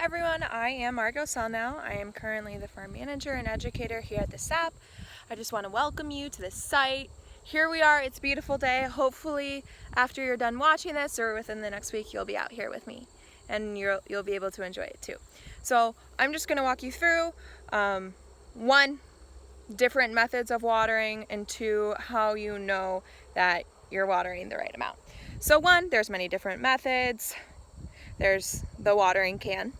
everyone, I am Margot Selnow. I am currently the farm manager and educator here at the SAP. I just want to welcome you to the site. Here we are, it's a beautiful day. Hopefully after you're done watching this or within the next week, you'll be out here with me and you'll be able to enjoy it too. So I'm just going to walk you through one, different methods of watering, and two, how you know that you're watering the right amount. So one, there's many different methods. There's the watering can,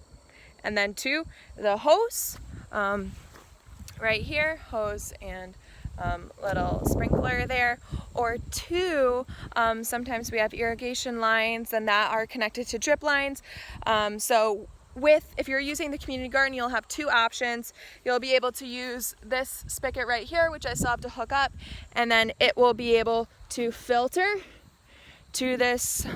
and then two, the hose, right here, hose and little sprinkler there, or two, sometimes we have irrigation lines and that are connected to drip lines. If you're using the community garden, you'll have two options. You'll be able to use this spigot right here, which I still have to hook up, and then it will be able to filter to this,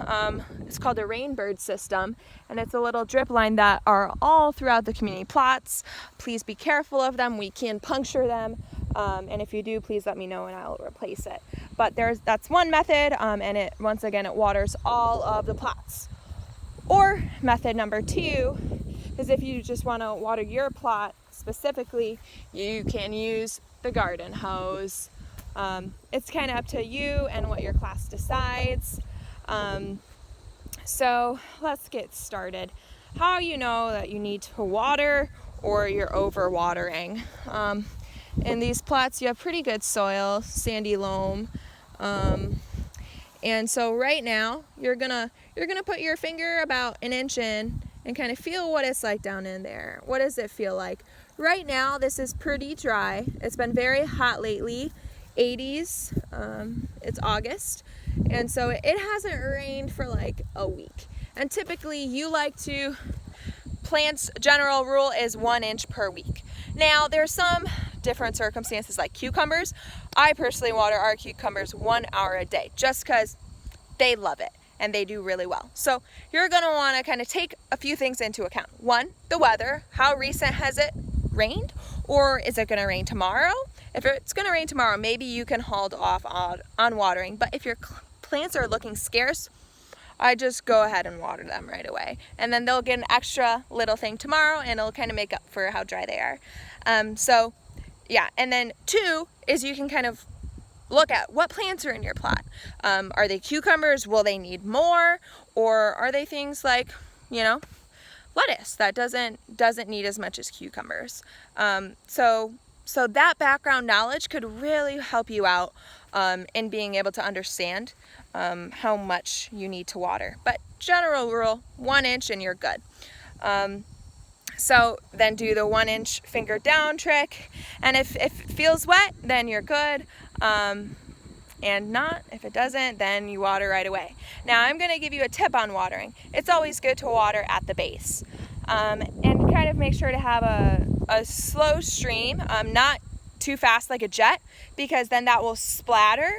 it's called a rainbird system, and it's a little drip line that are all throughout the community plots. Please be careful of them. We can puncture them, and if you do, please let me know and I'll replace it. But that's one method, and once again it waters all of the plots. Or method number two is if you just want to water your plot specifically, you can use the garden hose. It's kind of up to you and what your class decides. So let's get started. How you know that you need to water or you're over watering. In these plots you have pretty good soil, sandy loam. And so right now you're gonna put your finger about an inch in and kind of feel what it's like down in there. What does it feel like? Right now this is pretty dry. It's been very hot lately. 80s, it's August, and so it hasn't rained for like a week. And typically plants general rule is 1 inch per week. Now there's some different circumstances like cucumbers. I personally water our cucumbers 1 hour a day just because they love it and they do really well. So you're going to want to kind of take a few things into account. One, the weather. How recent has it rained, or is it going to rain tomorrow? If it's going to rain tomorrow, maybe you can hold off on watering. But if your plants are looking scarce, I just go ahead and water them right away. And then they'll get an extra little thing tomorrow and it'll kind of make up for how dry they are. And then two is you can kind of look at what plants are in your plot. Are they cucumbers? Will they need more? Or are they things like, lettuce that doesn't need as much as cucumbers? So that background knowledge could really help you out in being able to understand how much you need to water. But general rule, 1 inch and you're good. So then do the 1 inch finger down trick, and if it feels wet, then you're good. And not, if it doesn't, then you water right away. Now I'm going to give you a tip on watering. It's always good to water at the base. And kind of make sure to have a slow stream, not too fast like a jet, because then that will splatter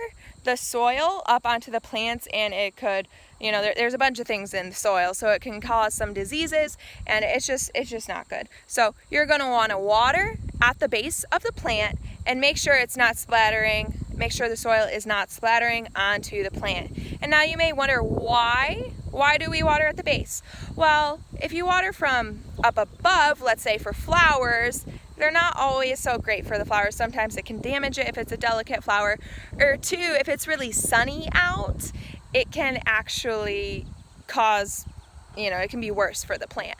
the soil up onto the plants, and it could, there's a bunch of things in the soil, so it can cause some diseases, and it's just not good. So you're going to want to water at the base of the plant and make sure it's not splattering. Make sure the soil is not splattering onto the plant. And now you may wonder why do we water at the base? Well, if you water from up above, let's say for flowers, they're not always so great for the flowers. Sometimes it can damage it if it's a delicate flower. Or two, if it's really sunny out, it can actually cause, it can be worse for the plant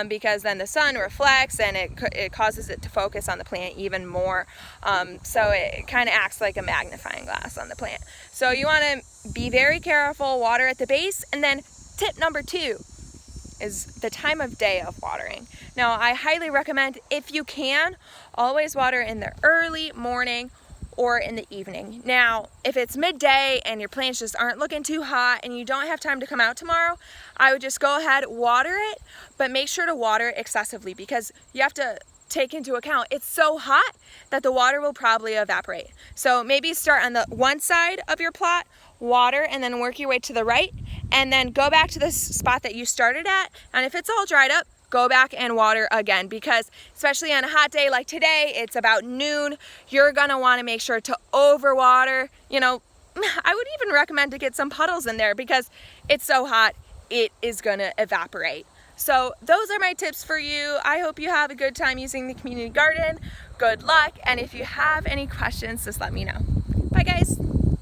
because then the sun reflects and it causes it to focus on the plant even more. So it kind of acts like a magnifying glass on the plant. So you want to be very careful, water at the base. And then tip number two is the time of day of watering. Now I highly recommend, if you can, always water in the early morning or in the evening. Now, if it's midday and your plants just aren't looking too hot and you don't have time to come out tomorrow, I would just go ahead, water it, but make sure to water it excessively because you have to take into account it's so hot that the water will probably evaporate. So maybe start on the one side of your plot, water, and then work your way to the right, and then go back to the spot that you started at, and if it's all dried up, go back and water again, because especially on a hot day like today, it's about noon, you're gonna wanna make sure to overwater. I would even recommend to get some puddles in there because it's so hot, it is gonna evaporate. So those are my tips for you. I hope you have a good time using the community garden. Good luck, and if you have any questions, just let me know. Bye guys.